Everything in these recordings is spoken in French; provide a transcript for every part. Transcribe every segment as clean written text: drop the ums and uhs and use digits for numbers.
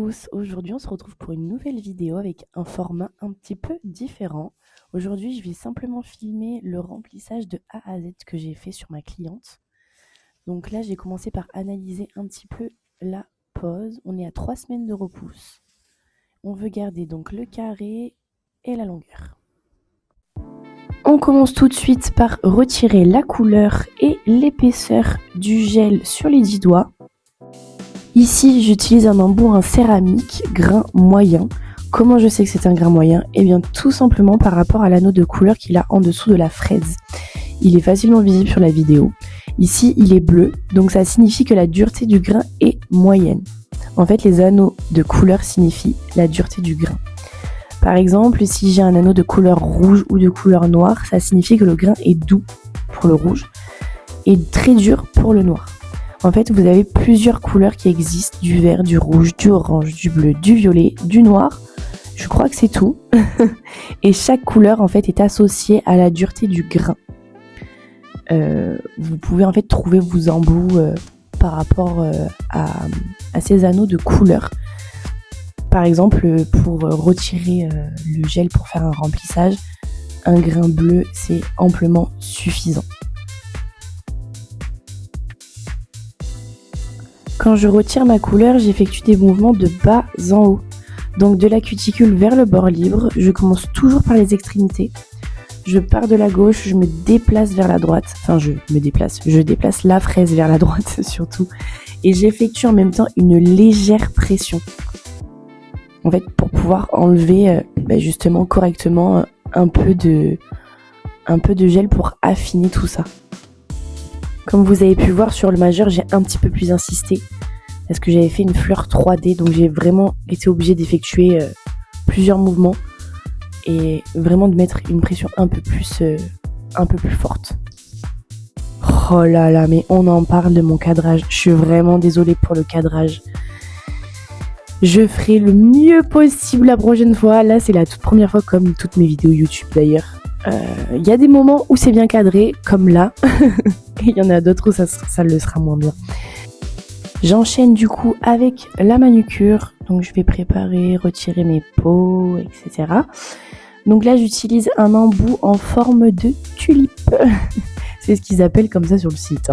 tous, aujourd'hui on se retrouve pour une nouvelle vidéo avec un format un petit peu différent. Aujourd'hui je vais simplement filmer le remplissage de A à Z que j'ai fait sur ma cliente. Donc là j'ai commencé par analyser un petit peu la pose. On est à 3 semaines de repousse. On veut garder donc le carré et la longueur. On commence tout de suite par retirer la couleur et l'épaisseur du gel sur les 10 doigts. Ici, j'utilise un embout en céramique, grain moyen. Comment je sais que c'est un grain moyen ? Eh bien, tout simplement par rapport à l'anneau de couleur qu'il a en dessous de la fraise. Il est facilement visible sur la vidéo. Ici, il est bleu, donc ça signifie que la dureté du grain est moyenne. En fait, les anneaux de couleur signifient la dureté du grain. Par exemple, si j'ai un anneau de couleur rouge ou de couleur noire, ça signifie que le grain est doux pour le rouge et très dur pour le noir. En fait, vous avez plusieurs couleurs qui existent, du vert, du rouge, du orange, du bleu, du violet, du noir. Je crois que c'est tout. Et chaque couleur, en fait, est associée à la dureté du grain. Vous pouvez, en fait, trouver vos embouts par rapport à ces anneaux de couleur. Par exemple, pour retirer le gel pour faire un remplissage, un grain bleu, c'est amplement suffisant. Quand je retire ma couleur, j'effectue des mouvements de bas en haut. Donc de la cuticule vers le bord libre, je commence toujours par les extrémités. Je pars de la gauche, je me déplace vers la droite. Enfin, je déplace la fraise vers la droite surtout. Et j'effectue en même temps une légère pression. En fait, pour pouvoir enlever justement correctement un peu de gel pour affiner tout ça. Comme vous avez pu voir sur le majeur, j'ai un petit peu plus insisté parce que j'avais fait une fleur 3D, donc j'ai vraiment été obligée d'effectuer plusieurs mouvements et vraiment de mettre une pression un peu plus forte. Oh là là, mais on en parle de mon cadrage. Je suis vraiment désolée pour le cadrage. Je ferai le mieux possible la prochaine fois. Là, c'est la toute première fois, comme toutes mes vidéos YouTube d'ailleurs. Il y a des moments où c'est bien cadré, comme là. Et il y en a d'autres où ça le sera moins bien. J'enchaîne du coup avec la manucure. Donc je vais préparer, retirer mes peaux, etc. Donc là, j'utilise un embout en forme de tulipe. C'est ce qu'ils appellent comme ça sur le site.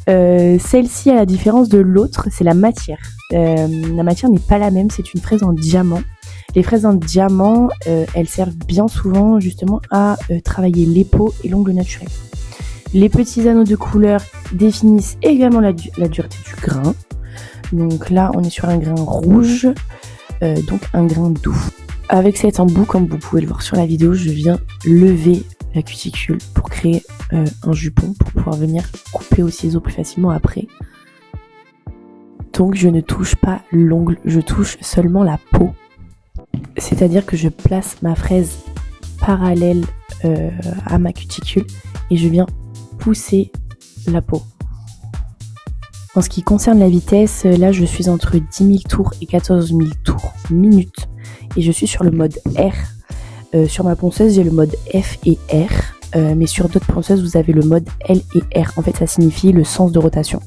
Celle-ci, à la différence de l'autre, c'est la matière. La matière n'est pas la même, c'est une fraise en diamant. Les fraises en diamant, elles servent bien souvent justement à travailler les peaux et l'ongle naturel. Les petits anneaux de couleur définissent également la dureté du grain. Donc là, on est sur un grain rouge, donc un grain doux. Avec cet embout, comme vous pouvez le voir sur la vidéo, je viens lever la cuticule pour créer un jupon pour pouvoir venir couper au ciseau plus facilement après. Donc je ne touche pas l'ongle, je touche seulement la peau. C'est-à-dire que je place ma fraise parallèle à ma cuticule et je viens pousser la peau. En ce qui concerne la vitesse, là je suis entre 10 000 tours et 14 000 tours minutes et je suis sur le mode R. Sur ma ponceuse j'ai le mode F et R, mais sur d'autres ponceuses vous avez le mode L et R. En fait ça signifie le sens de rotation.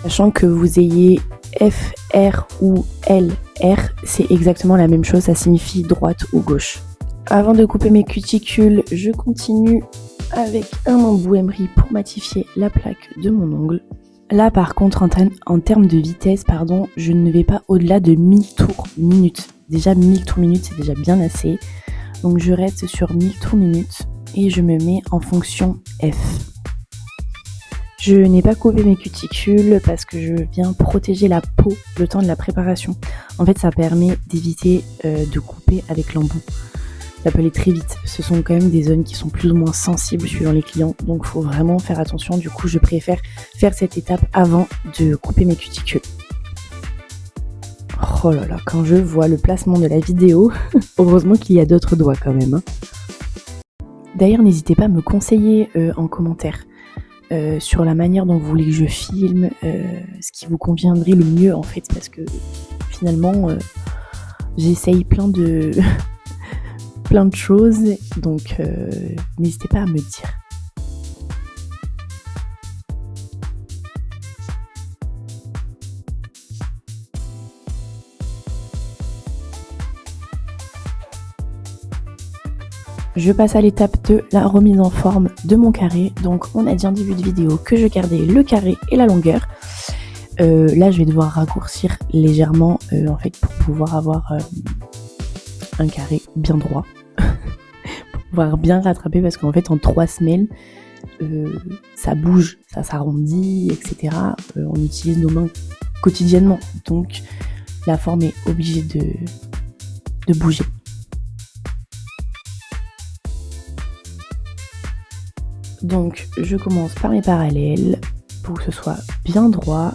Sachant que vous ayez F, R ou L, R, c'est exactement la même chose, ça signifie droite ou gauche. Avant de couper mes cuticules, je continue avec un embout emery pour matifier la plaque de mon ongle. Là par contre, en termes de vitesse, je ne vais pas au-delà de 1000 tours minutes. Déjà 1000 tours minutes, c'est déjà bien assez. Donc je reste sur 1000 tours minutes et je me mets en fonction F. Je n'ai pas coupé mes cuticules parce que je viens protéger la peau le temps de la préparation. En fait, ça permet d'éviter de couper avec l'embout. Ça peut aller très vite. Ce sont quand même des zones qui sont plus ou moins sensibles suivant les clients. Donc, il faut vraiment faire attention. Du coup, je préfère faire cette étape avant de couper mes cuticules. Oh là là, quand je vois le placement de la vidéo, heureusement qu'il y a d'autres doigts quand même. D'ailleurs, n'hésitez pas à me conseiller en commentaire. Sur la manière dont vous voulez que je filme, ce qui vous conviendrait le mieux en fait, parce que finalement j'essaye plein de choses, donc n'hésitez pas à me dire. Je passe à l'étape de la remise en forme de mon carré. Donc on a dit en début de vidéo que je gardais le carré et la longueur. Là je vais devoir raccourcir légèrement en fait pour pouvoir avoir un carré bien droit. Pour pouvoir bien rattraper parce qu'en fait en 3 semaines ça bouge, ça s'arrondit, etc. On utilise nos mains quotidiennement. Donc la forme est obligée de bouger. Donc je commence par mes parallèles pour que ce soit bien droit.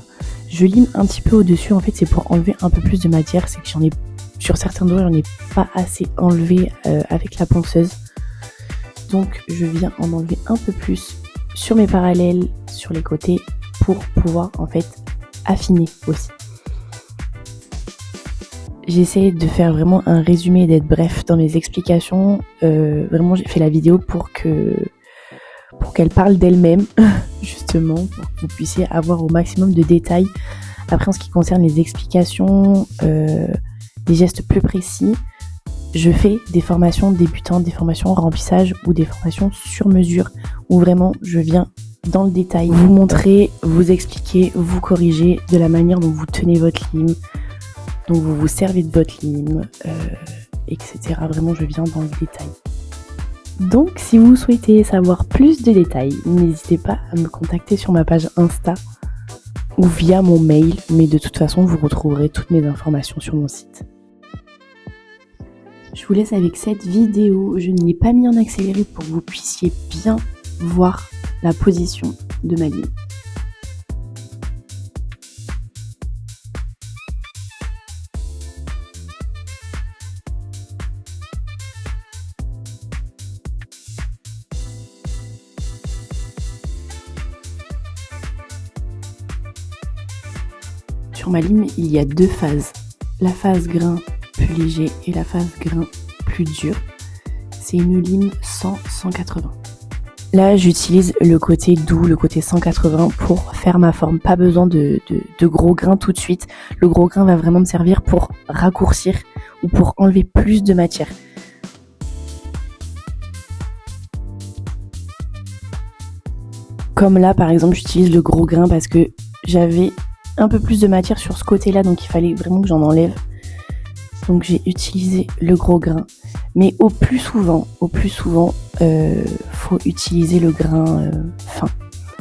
Je lime un petit peu au-dessus, en fait c'est pour enlever un peu plus de matière, c'est que sur certains doigts j'en ai pas assez enlevé avec la ponceuse. Donc je viens en enlever un peu plus sur mes parallèles, sur les côtés, pour pouvoir en fait affiner aussi. J'essaie de faire vraiment un résumé et d'être bref dans mes explications. Vraiment j'ai fait la vidéo pour qu'elle parle d'elle-même, justement, pour que vous puissiez avoir au maximum de détails. Après, en ce qui concerne les explications, des gestes plus précis, je fais des formations débutantes, des formations remplissage ou des formations sur mesure, où vraiment je viens dans le détail, vous montrer, vous expliquer, vous corriger de la manière dont vous tenez votre lime, dont vous vous servez de votre lime, etc. Vraiment, je viens dans le détail. Donc si vous souhaitez savoir plus de détails, n'hésitez pas à me contacter sur ma page Insta ou via mon mail, mais de toute façon vous retrouverez toutes mes informations sur mon site. Je vous laisse avec cette vidéo, je ne l'ai pas mis en accéléré pour que vous puissiez bien voir la position de ma lime. Sur ma lime, il y a 2 phases. La phase grain plus léger et la phase grain plus dur. C'est une lime 100-180. Là, j'utilise le côté doux, le côté 180 pour faire ma forme. Pas besoin de gros grains tout de suite. Le gros grain va vraiment me servir pour raccourcir ou pour enlever plus de matière. Comme là, par exemple, j'utilise le gros grain parce que j'avais un peu plus de matière sur ce côté-là, donc il fallait vraiment que j'en enlève. Donc j'ai utilisé le gros grain. Mais au plus souvent, faut utiliser le grain fin,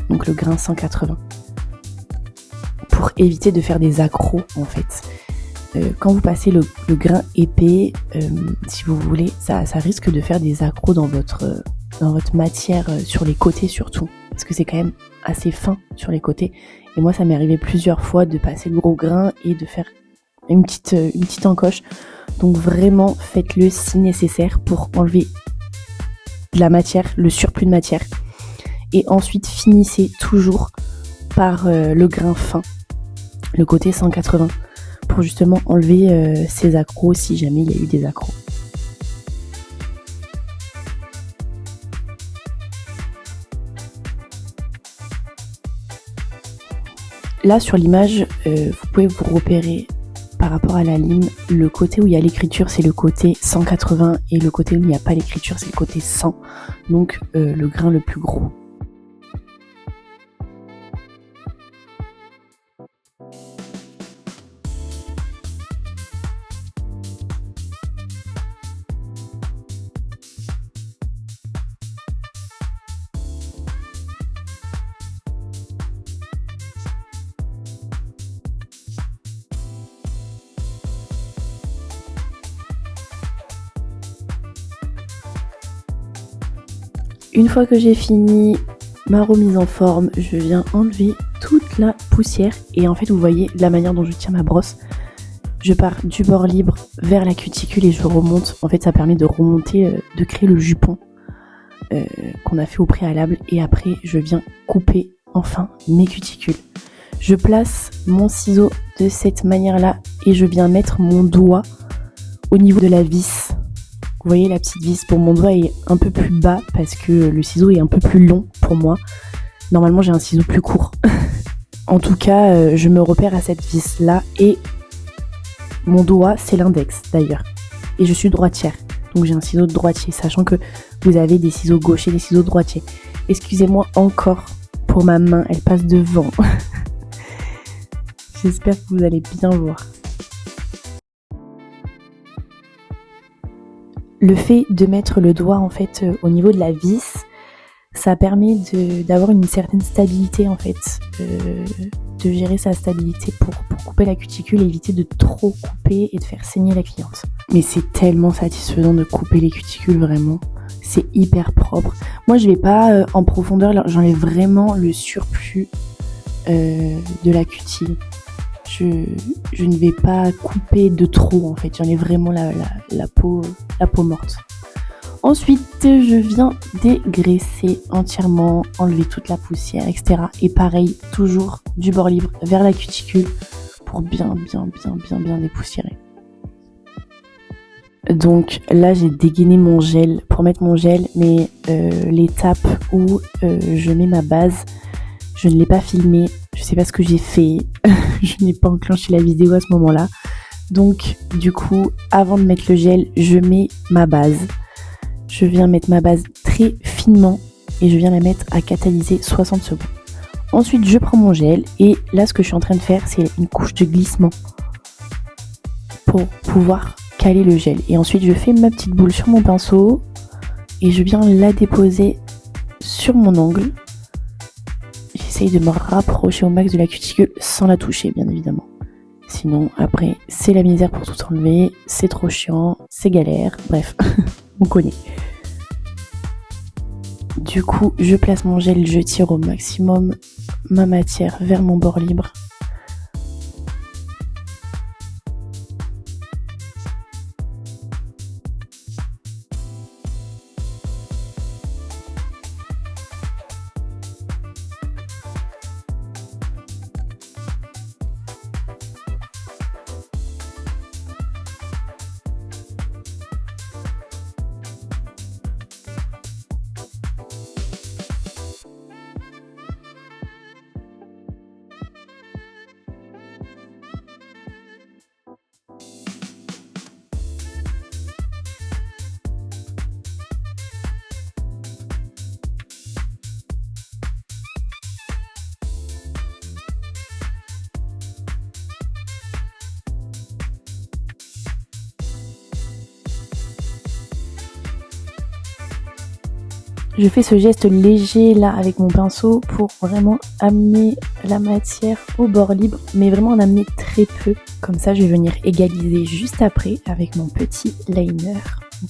donc le grain 180, pour éviter de faire des accros en fait. Quand vous passez le grain épais, si vous voulez, ça risque de faire des accros dans votre matière, sur les côtés surtout, parce que c'est quand même assez fin sur les côtés. Et moi, ça m'est arrivé plusieurs fois de passer le gros grain et de faire une petite encoche. Donc vraiment, faites-le si nécessaire pour enlever de la matière, le surplus de matière. Et ensuite, finissez toujours par le grain fin, le côté 180, pour justement enlever ces accros si jamais il y a eu des accros. Là sur l'image, vous pouvez vous repérer par rapport à la lime, le côté où il y a l'écriture c'est le côté 180 et le côté où il n'y a pas l'écriture c'est le côté 100, donc le grain le plus gros. Une fois que j'ai fini ma remise en forme, je viens enlever toute la poussière et en fait vous voyez la manière dont je tiens ma brosse. Je pars du bord libre vers la cuticule et je remonte. En fait ça permet de remonter, de créer le jupon qu'on a fait au préalable et après je viens couper enfin mes cuticules. Je place mon ciseau de cette manière là et je viens mettre mon doigt au niveau de la vis. Vous voyez la petite vis, pour mon doigt est un peu plus bas parce que le ciseau est un peu plus long pour moi. Normalement j'ai un ciseau plus court. En tout cas je me repère à cette vis là et mon doigt c'est l'index d'ailleurs. Et je suis droitière. Donc j'ai un ciseau de droitier, sachant que vous avez des ciseaux gauchers, des ciseaux droitiers. Excusez-moi encore pour ma main, elle passe devant. J'espère que vous allez bien voir. Le fait de mettre le doigt en fait au niveau de la vis, ça permet d'avoir une certaine stabilité en fait, de gérer sa stabilité pour couper la cuticule et éviter de trop couper et de faire saigner la cliente. Mais c'est tellement satisfaisant de couper les cuticules, vraiment. C'est hyper propre. Moi je vais pas en profondeur, j'enlève vraiment le surplus de la cutile. Je ne vais pas couper de trop en fait, j'en ai vraiment la peau morte. Ensuite, je viens dégraisser entièrement, enlever toute la poussière, etc. Et pareil, toujours du bord libre vers la cuticule pour bien dépoussiérer. Donc là, j'ai dégainé mon gel pour mettre mon gel, mais l'étape où je mets ma base, je ne l'ai pas filmée. Je sais pas ce que j'ai fait. Je n'ai pas enclenché la vidéo à ce moment-là. Donc, du coup, avant de mettre le gel, je mets ma base. Je viens mettre ma base très finement et je viens la mettre à catalyser 60 secondes. Ensuite, je prends mon gel et là, ce que je suis en train de faire, c'est une couche de glissement pour pouvoir caler le gel. Et ensuite, je fais ma petite boule sur mon pinceau et je viens la déposer sur mon ongle. J'essaye de me rapprocher au max de la cuticule sans la toucher, bien évidemment. Sinon, après, c'est la misère pour tout enlever, c'est trop chiant, c'est galère, bref, on connaît. Du coup, je place mon gel, je tire au maximum ma matière vers mon bord libre. Je fais ce geste léger là avec mon pinceau pour vraiment amener la matière au bord libre, mais vraiment en amener très peu. Comme ça, je vais venir égaliser juste après avec mon petit liner.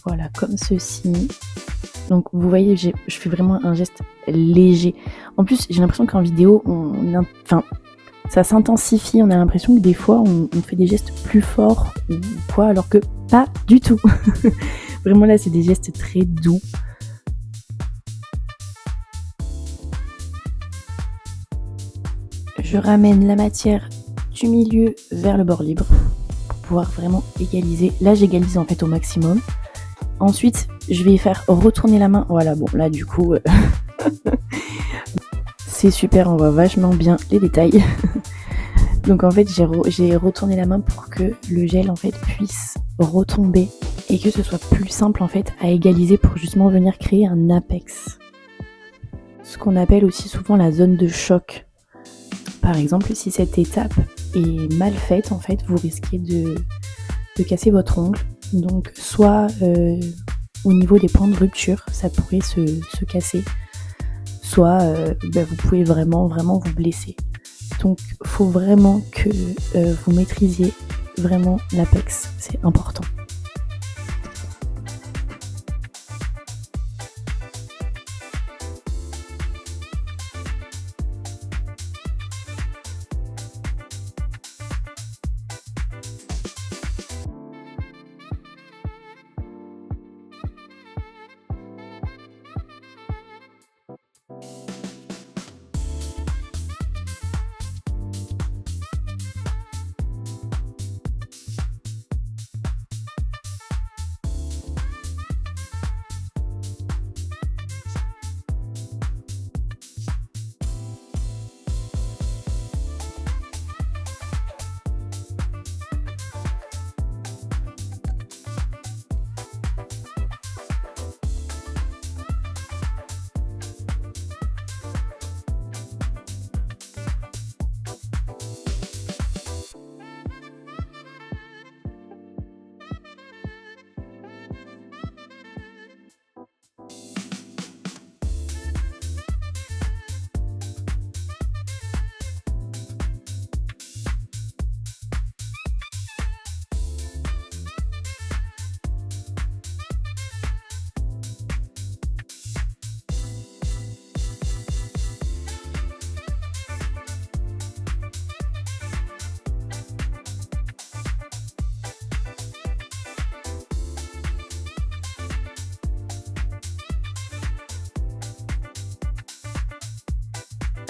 Voilà, comme ceci. Donc vous voyez, je fais vraiment un geste léger. En plus, j'ai l'impression qu'en vidéo, ça s'intensifie. On a l'impression que des fois, on fait des gestes plus forts ou quoi, alors que pas du tout. Vraiment là, c'est des gestes très doux. Je ramène la matière du milieu vers le bord libre pour pouvoir vraiment égaliser. Là, j'égalise en fait au maximum. Ensuite, je vais faire retourner la main. Voilà, bon, là, du coup, c'est super, on voit vachement bien les détails. Donc, en fait, j'ai retourné la main pour que le gel, en fait, puisse retomber et que ce soit plus simple, en fait, à égaliser pour justement venir créer un apex. Ce qu'on appelle aussi souvent la zone de choc. Par exemple, si cette étape est mal faite, en fait, vous risquez de casser votre ongle. Donc, soit au niveau des points de rupture, ça pourrait se casser, soit vous pouvez vraiment vous blesser. Donc, il faut vraiment que vous maîtrisiez vraiment l'apex, c'est important.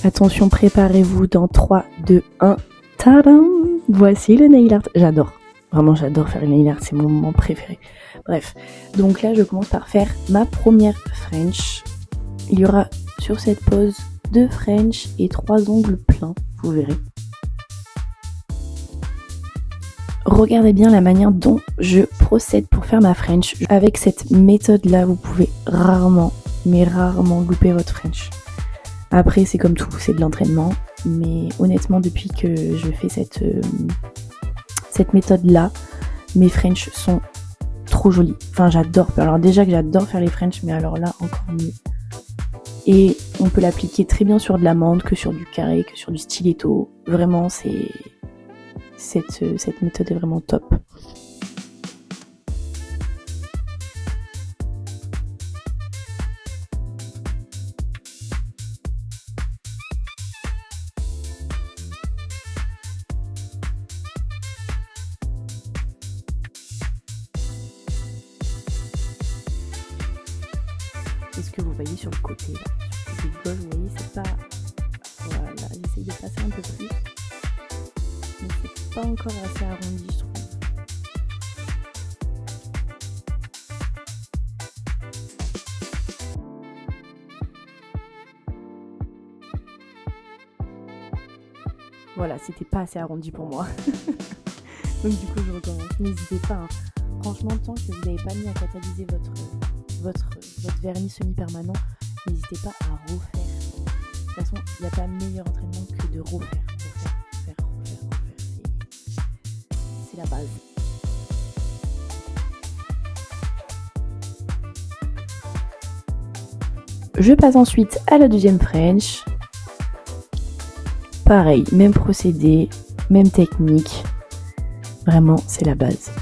Attention, préparez-vous dans 3, 2, 1. Tadam! Voici le nail art. J'adore. Vraiment, j'adore faire le nail art. C'est mon moment préféré. Bref. Donc là, je commence par faire ma première French. Il y aura sur cette pose 2 French et 3 ongles pleins. Vous verrez. Regardez bien la manière dont je procède pour faire ma French. Avec cette méthode-là, vous pouvez rarement, mais rarement louper votre French. Après, c'est comme tout, c'est de l'entraînement. Mais honnêtement, depuis que je fais cette méthode-là, mes French sont trop jolies. Enfin, j'adore. Alors déjà que j'adore faire les French, mais alors là, encore mieux. Et on peut l'appliquer très bien sur de l'amande, que sur du carré, que sur du stiletto. Vraiment, cette méthode est vraiment top. Est-ce que vous voyez sur le côté là, sur le côté gauche, vous voyez, c'est pas... Voilà, j'essaye de passer un peu plus. Mais c'est pas encore assez arrondi, je trouve. Voilà, c'était pas assez arrondi pour moi. Donc du coup, je recommence. N'hésitez pas, hein. Franchement, tant que vous n'avez pas mis à catalyser votre vernis semi-permanent, n'hésitez pas à refaire. De toute façon, il n'y a pas meilleur entraînement que de refaire. C'est la base. Je passe ensuite à la deuxième French. Pareil, même procédé, même technique. Vraiment, c'est la base.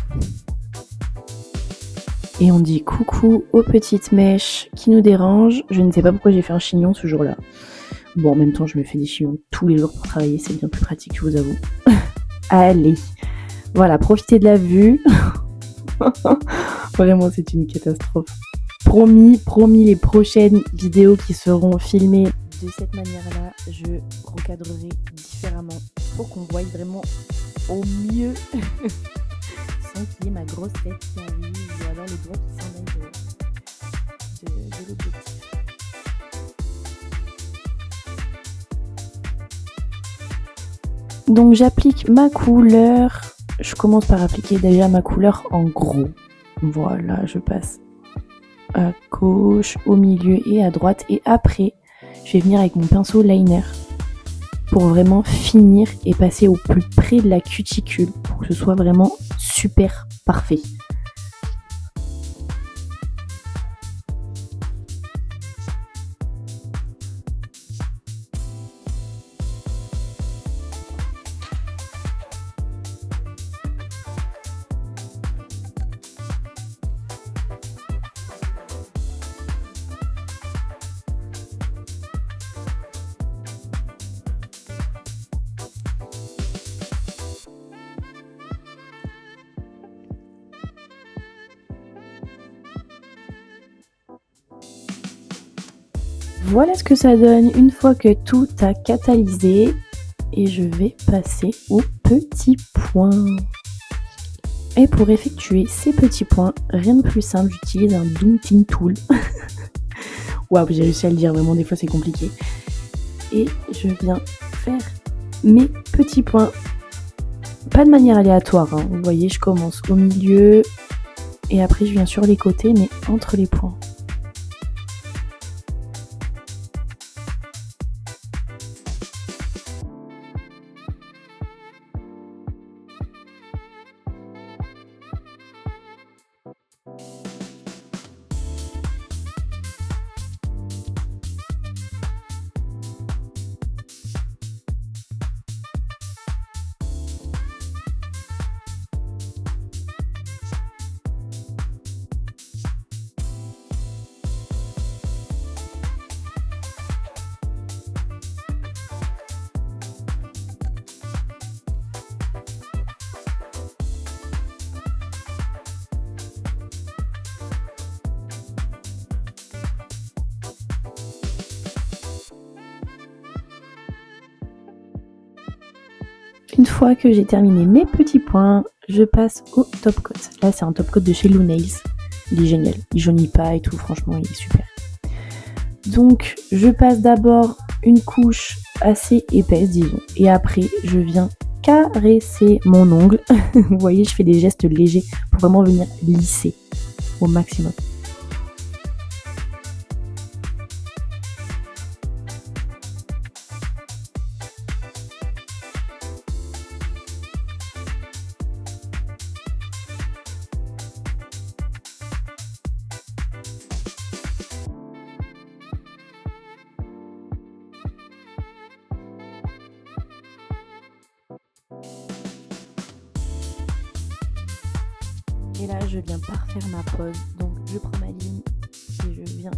Et on dit coucou aux petites mèches qui nous dérangent. Je ne sais pas pourquoi j'ai fait un chignon ce jour-là. Bon, en même temps, je me fais des chignons tous les jours pour travailler. C'est bien plus pratique, je vous avoue. Allez. Voilà, profitez de la vue. Vraiment, c'est une catastrophe. Promis, les prochaines vidéos qui seront filmées de cette manière-là, je recadrerai différemment pour qu'on voie vraiment au mieux sans qu'il y ait ma grosse tête qui arrive ou alors les doigts qui s'en aillent de l'objectif. Donc j'applique ma couleur. Je commence par appliquer déjà ma couleur en gros. Voilà, je passe à gauche, au milieu et à droite. Et après, je vais venir avec mon pinceau liner pour vraiment finir et passer au plus près de la cuticule pour que ce soit vraiment super parfait. Voilà ce que ça donne une fois que tout a catalysé. Et je vais passer aux petits points. Et pour effectuer ces petits points, rien de plus simple, j'utilise un Doomtin Tool. Waouh, j'ai réussi à le dire, vraiment des fois c'est compliqué. Et je viens faire mes petits points. Pas de manière aléatoire, hein. Vous voyez, je commence au milieu et après je viens sur les côtés, mais entre les points. fois que j'ai terminé mes petits points, je passe au top coat. Là, c'est un top coat de chez Lou Nails. Il est génial. Il jaunit pas et tout. Franchement, il est super. Donc, je passe d'abord une couche assez épaisse, disons. Et après, je viens caresser mon ongle. Vous voyez, je fais des gestes légers pour vraiment venir lisser au maximum. Et là, je viens parfaire ma pose. Donc, je prends ma ligne et je viens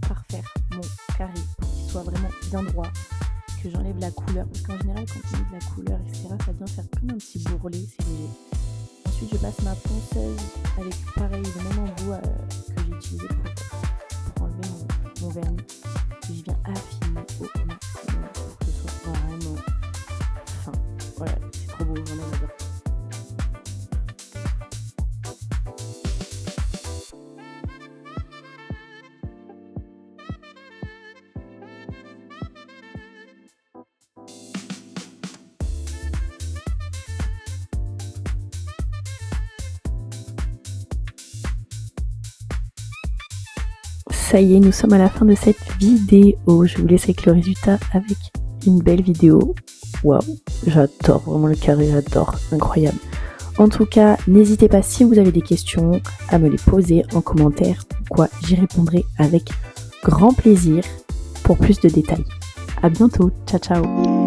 parfaire mon carré pour qu'il soit vraiment bien droit. Que j'enlève la couleur. Parce qu'en général, quand on met de la couleur, etc., ça vient faire comme un petit bourrelet. C'est léger. Ensuite, je passe ma ponceuse avec pareil, le même embout que j'ai utilisé pour enlever mon vernis. Et je viens affiner au maximum pour que ce soit vraiment fin. Voilà, c'est trop beau, vraiment j'adore. Ça y est, nous sommes à la fin de cette vidéo. Je vous laisse avec le résultat avec une belle vidéo. Waouh, j'adore, vraiment le carré, j'adore, incroyable. En tout cas, n'hésitez pas si vous avez des questions à me les poser en commentaire ou quoi, j'y répondrai avec grand plaisir pour plus de détails. À bientôt, ciao ciao.